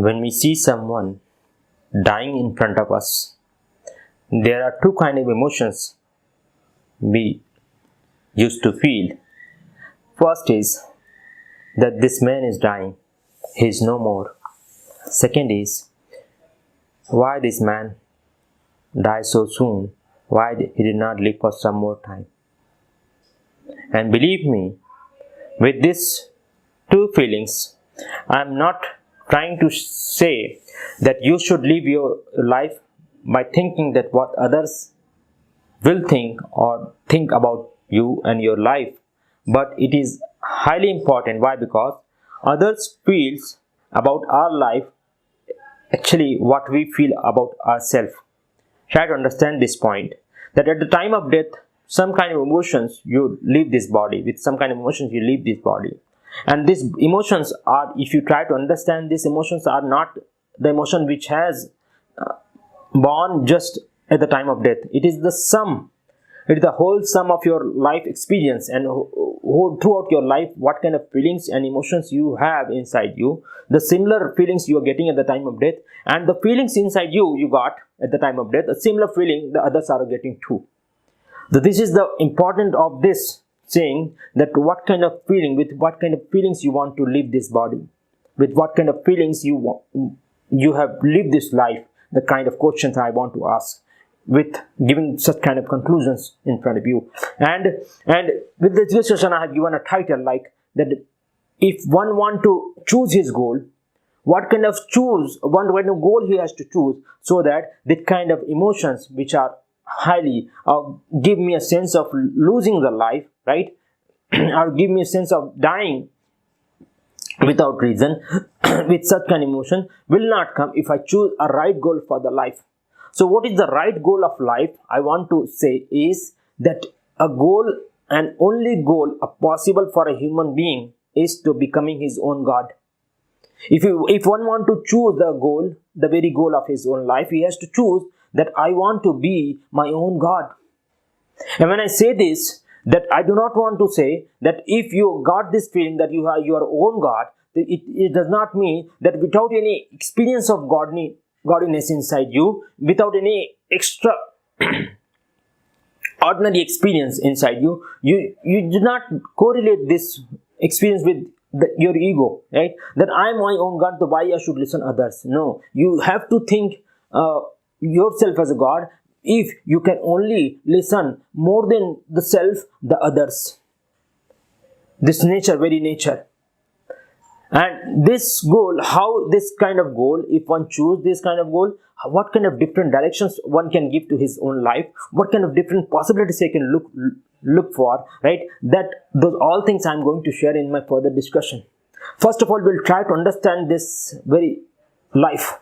When we see someone dying in front of us, there are two kinds of emotions we used to feel. First is that this man is dying, he is no more. Second is, why this man died so soon, why he did not live for some more time. And believe me, with these two feelings, I am not trying to say that you should live your life by thinking that what others will think or think about you and your life, but it is highly important. Why? Because others feels about our life actually what we feel about ourselves. Try to understand this point, that at the time of death, some kind of emotions you leave this body, with some kind of emotions you leave this body. And these emotions are, if you try to understand, these emotions are not the emotion which has born just at the time of death. It is the sum, it is the whole sum of your life experience, and throughout your life, what kind of feelings and emotions you have inside you. The similar feelings you are getting at the time of death, and the feelings inside you got at the time of death, a similar feeling the others are getting too. So this is the important of this saying, that what kind of feeling, with what kind of feelings you want to live this body, with what kind of feelings you have lived this life, the kind of questions I want to ask, with giving such kind of conclusions in front of you. And with this discussion, I have given a title like that: if one want to choose his goal, what kind of goal he has to choose, so that that kind of emotions which are highly give me a sense of losing the life, right? Or give me a sense of dying without reason, with such kind of emotion will not come if I choose a right goal for the life. So what is the right goal of life? I want to say is that a goal, and only goal possible for a human being, is to becoming his own God. If one want to choose the goal, the very goal of his own life, he has to choose that I want to be my own God. And when I say this, that I do not want to say that if you got this feeling that you are your own God, it does not mean that without any experience of godliness inside you, without any extra ordinary experience inside you, you do not correlate this experience with your ego, right? That I am my own God, so why I should listen others? No, you have to think yourself as a God. If you can only listen more than the self, the others, this nature, very nature. And this goal, how this kind of goal, if one choose this kind of goal, what kind of different directions one can give to his own life, what kind of different possibilities he can look for, right? That those all things I'm going to share in my further discussion. First of all, we'll try to understand this very life.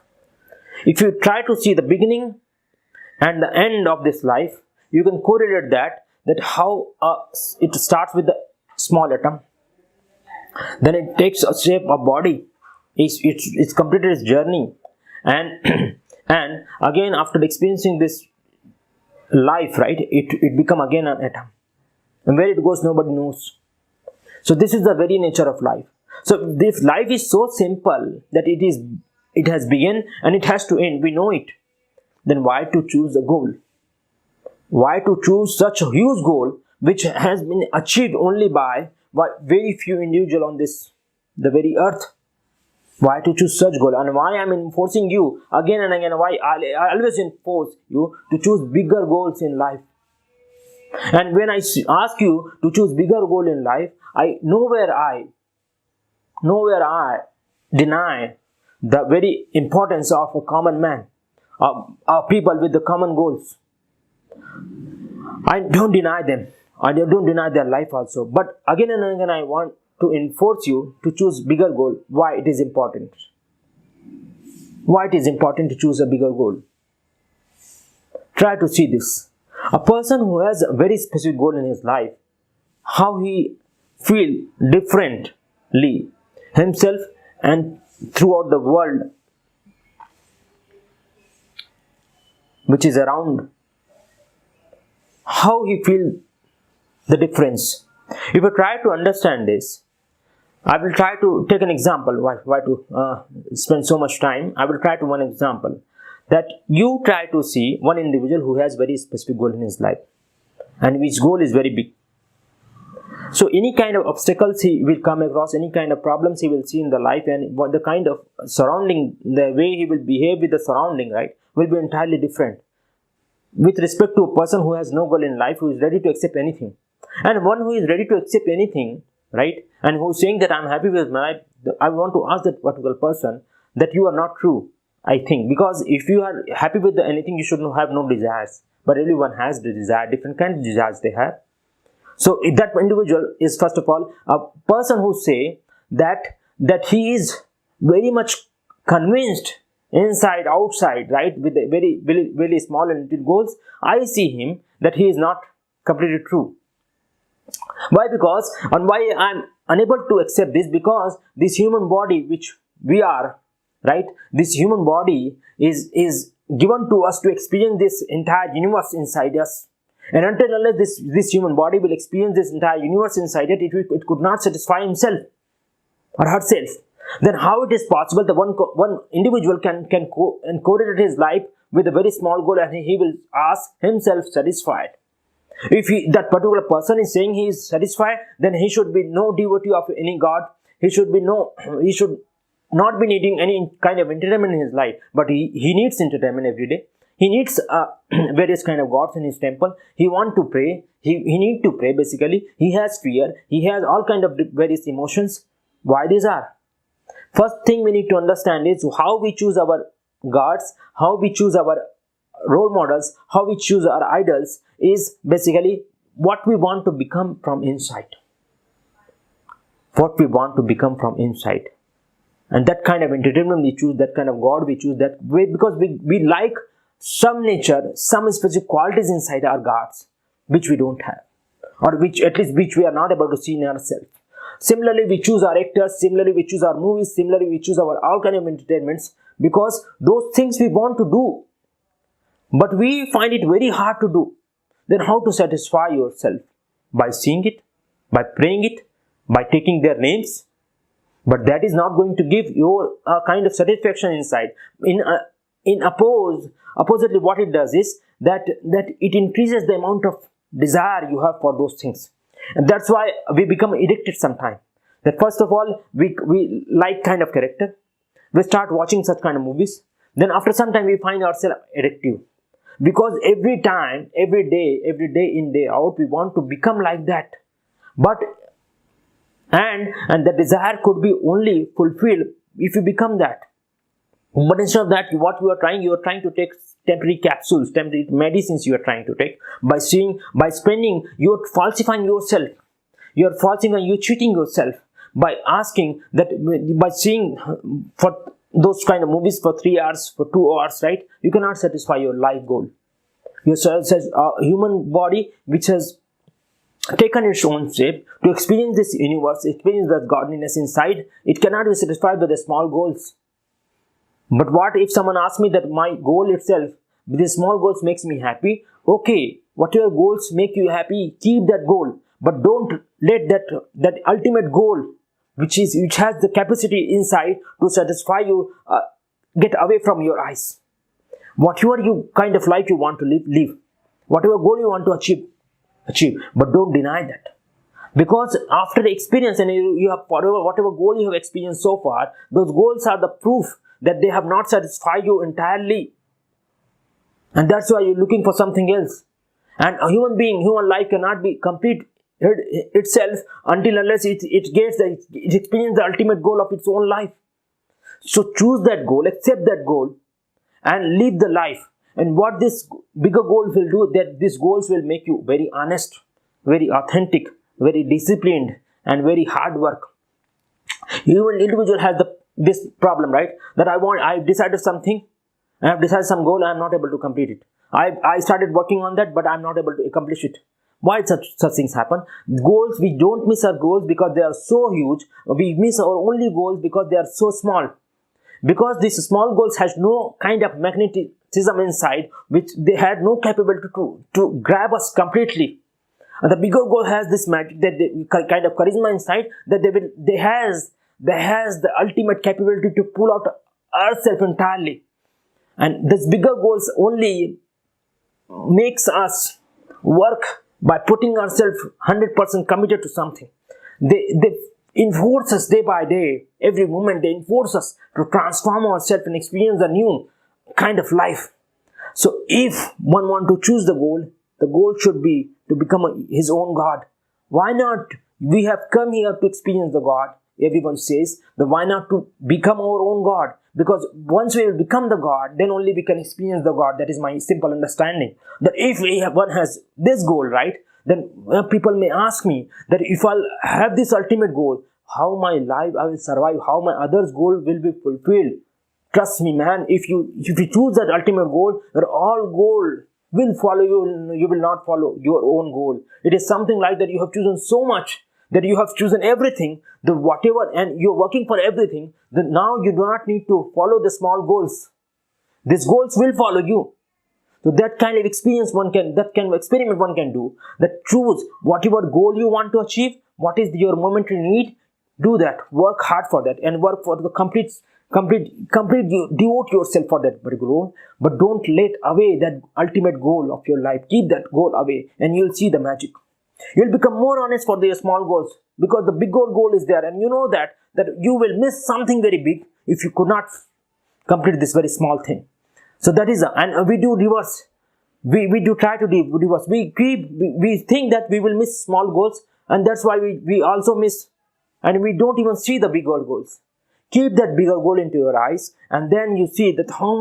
If you try to see the beginning and the end of this life, you can correlate that how it starts with the small atom, then it takes a shape of body, it's completed its journey, and and again after experiencing this life, right, it become again an atom, and where it goes nobody knows. So this is the very nature of life. So this life is so simple that it has begun and it has to end, we know it. Then why to choose a goal? Why to choose such a huge goal which has been achieved only by very few individuals on the very earth? Why to choose such goal? And why I'm enforcing you again and again, why I always enforce you to choose bigger goals in life. And when I ask you to choose bigger goal in life, nowhere I deny the very importance of a common man, of people with the common goals. I don't deny them. I don't deny their life also. But again and again, I want to enforce you to choose bigger goal. Why it is important? Why it is important to choose a bigger goal? Try to see this. A person who has a very specific goal in his life, how he feel differently himself and throughout the world which is around, how he feel the difference. If you try to understand this, I will try to take an example. Why to spend so much time? I will try to one example, that you try to see one individual who has very specific goal in his life, and which goal is very big. So any kind of obstacles he will come across, any kind of problems he will see in the life, and what the kind of surrounding, the way he will behave with the surrounding, right, will be entirely different with respect to a person who has no goal in life, who is ready to accept anything. And one who is ready to accept anything, right, and who is saying that I'm happy with my life, I want to ask that particular person that you are not true, I think, because if you are happy with anything, you should have no desires. But everyone has the desire, different kind of desires they have. So if that individual is, first of all, a person who say that he is very much convinced inside, outside, right, with a very small and little goals, I see him that he is not completely true. Why? Because, and why I'm unable to accept this, because this human body which we are, right, this human body is given to us to experience this entire universe inside us. And until unless this human body will experience this entire universe inside it, it could not satisfy himself or herself. Then how it is possible that one individual can correlate his life with a very small goal, and he will ask himself satisfied? If that particular person is saying he is satisfied, then he should be no devotee of any god. He should not be needing any kind of entertainment in his life. But he needs entertainment every day. He needs various kind of gods in his temple. He want to pray. He need to pray basically. He has fear. He has all kind of various emotions. Why these are? First thing we need to understand is how we choose our gods, how we choose our role models, how we choose our idols, is basically what we want to become from inside. What we want to become from inside. And that kind of entertainment we choose, that kind of God we choose, that way, because we like some nature, some specific qualities inside our gods, which we don't have, or which we are not able to see in ourselves. Similarly, we choose our actors, similarly we choose our movies, similarly we choose our all kind of entertainments, because those things we want to do, but we find it very hard to do. Then how to satisfy yourself? By seeing it, by praying it, by taking their names. But that is not going to give you a kind of satisfaction inside. Oppositely, what it does is that it increases the amount of desire you have for those things. And that's why we become addicted sometimes. That first of all, we like kind of character. We start watching such kind of movies. Then after some time, we find ourselves addictive. Because every time, every day in, day out, we want to become like that. But and the desire could be only fulfilled if you become that. But instead of that, what you are trying to take temporary capsules, temporary medicines you are trying to take. By spending, you are falsifying yourself. You are falsifying, you are cheating yourself. By asking that, by seeing for those kind of movies for 3 hours, for 2 hours, right? You cannot satisfy your life goal. Your human body, which has taken its own shape to experience this universe, experience that godliness inside, it cannot be satisfied by the small goals. But what if someone asks me that my goal itself, these small goals makes me happy? Okay, whatever goals make you happy, keep that goal. But don't let that ultimate goal, which has the capacity inside to satisfy you, get away from your eyes. Whatever you kind of life you want to live. Whatever goal you want to achieve. But don't deny that. Because after the experience, and you have whatever goal you have experienced so far, those goals are the proof that they have not satisfied you entirely. And that's why you're looking for something else. And a human life cannot be complete itself until unless it experiences the ultimate goal of its own life. So choose that goal, accept that goal, and live the life. And what this bigger goal will do, that these goals will make you very honest, very authentic, very disciplined, and very hard work. Human individual has this problem, right? That I've decided something, I have decided some goal, I am not able to complete it. I started working on that, but I am not able to accomplish it. Why such things happen? Goals, we don't miss our goals because they are so huge. We miss our only goals because they are so small. Because these small goals has no kind of magnetism inside, which they had no capability to grab us completely. And the bigger goal has this magic, that kind of charisma inside, that they has the ultimate capability to pull out ourselves entirely. And this bigger goals only makes us work by putting ourselves 100% committed to something. They enforce us day by day, every moment they enforce us to transform ourselves and experience a new kind of life. So if one wants to choose the goal should be to become his own God. Why not? We have come here to experience the God. Everyone says, but why not to become our own God? Because once we will become the God, then only we can experience the God. That is my simple understanding. That if one has this goal, right, then people may ask me that if I'll have this ultimate goal, how my life I will survive, how my others' goal will be fulfilled. Trust me, man, if you choose that ultimate goal, that all goal will follow you, you will not follow your own goal. It is something like that you have chosen so much, that you have chosen everything, the whatever, and you're working for everything, then now you do not need to follow the small goals. These goals will follow you. So that kind of experience that kind of experiment one can do, that choose whatever goal you want to achieve, what is your momentary need, do that, work hard for that, and work for the complete, devote yourself for that particular goal, but don't let away that ultimate goal of your life. Keep that goal away and you'll see the magic. You'll become more honest for your small goals, because the big goal is there, and you know that you will miss something very big if you could not complete this very small thing. So that is, and we do reverse. We do try to do reverse. We think that we will miss small goals, and that's why we also miss, and we don't even see the bigger goals. Keep that bigger goal into your eyes, and then you see that how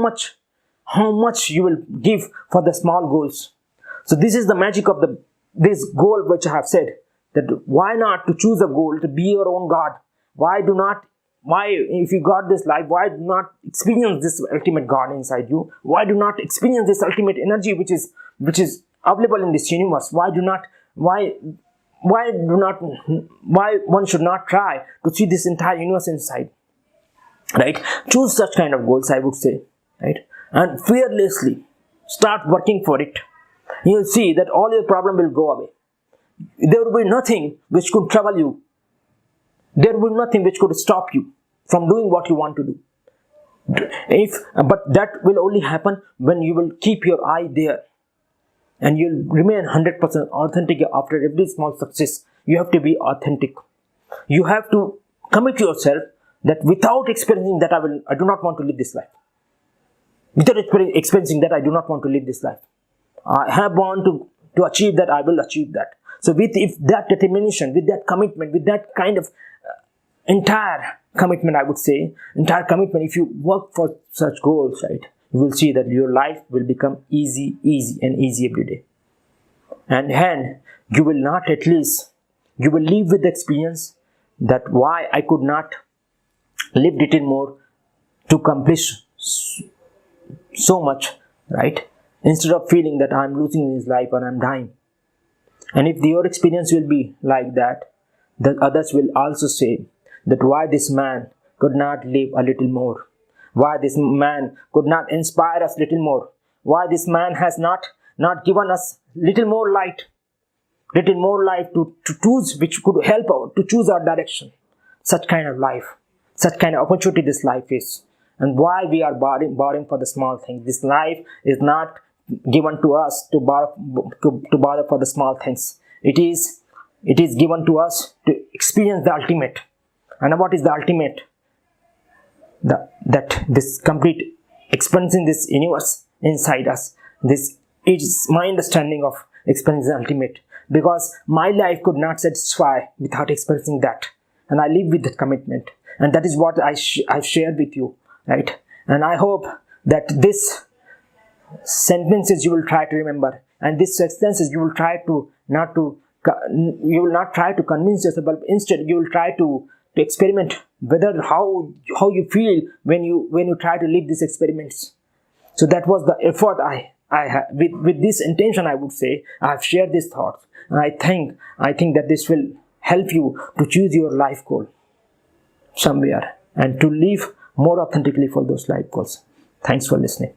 much you will give for the small goals. So this is the magic of this goal which I have said, that why not to choose a goal to be your own God? Why if you got this life, why do not experience this ultimate God inside you? Why do not experience this ultimate energy which is available in this universe? Why one should not try to see this entire universe inside? Right? Choose such kind of goals, I would say, right? And fearlessly start working for it. You'll see that all your problem will go away. There will be nothing which could trouble you. There will be nothing which could stop you from doing what you want to do. But that will only happen when you will keep your eye there, and you'll remain 100% authentic after every small success. You have to be authentic. You have to commit yourself that without experiencing that I do not want to live this life. Without experiencing that I do not want to live this life. I have want to achieve that, I will achieve that. So with that determination, with that commitment, with that kind of entire commitment, I would say, if you work for such goals, right, you will see that your life will become easy every day. And you will not, at least, you will live with the experience that why I could not live little more to accomplish so much, right? Instead of feeling that I'm losing his life and I'm dying. And if your experience will be like that, the others will also say that why this man could not live a little more, why this man could not inspire us little more, why this man has not given us little more light to choose, which could help out to choose our direction. Such kind of life, such kind of opportunity this life is. And why we are borrowing for the small things. This life is not given to us to bother for the small things. It is given to us to experience the ultimate. And what is the ultimate? That this complete experiencing this universe inside us. This is my understanding of experiencing the ultimate. Because my life could not satisfy without experiencing that. And I live with that commitment. And that is what I've shared with you. Right? And I hope that this sentences you will try to remember, and these sentences you will try to not try to convince yourself, but instead you will try to experiment whether how you feel when you try to live these experiments. So that was the effort I had with this intention. I would say I have shared these thoughts, and I think that this will help you to choose your life goal somewhere and to live more authentically for those life goals. Thanks for listening.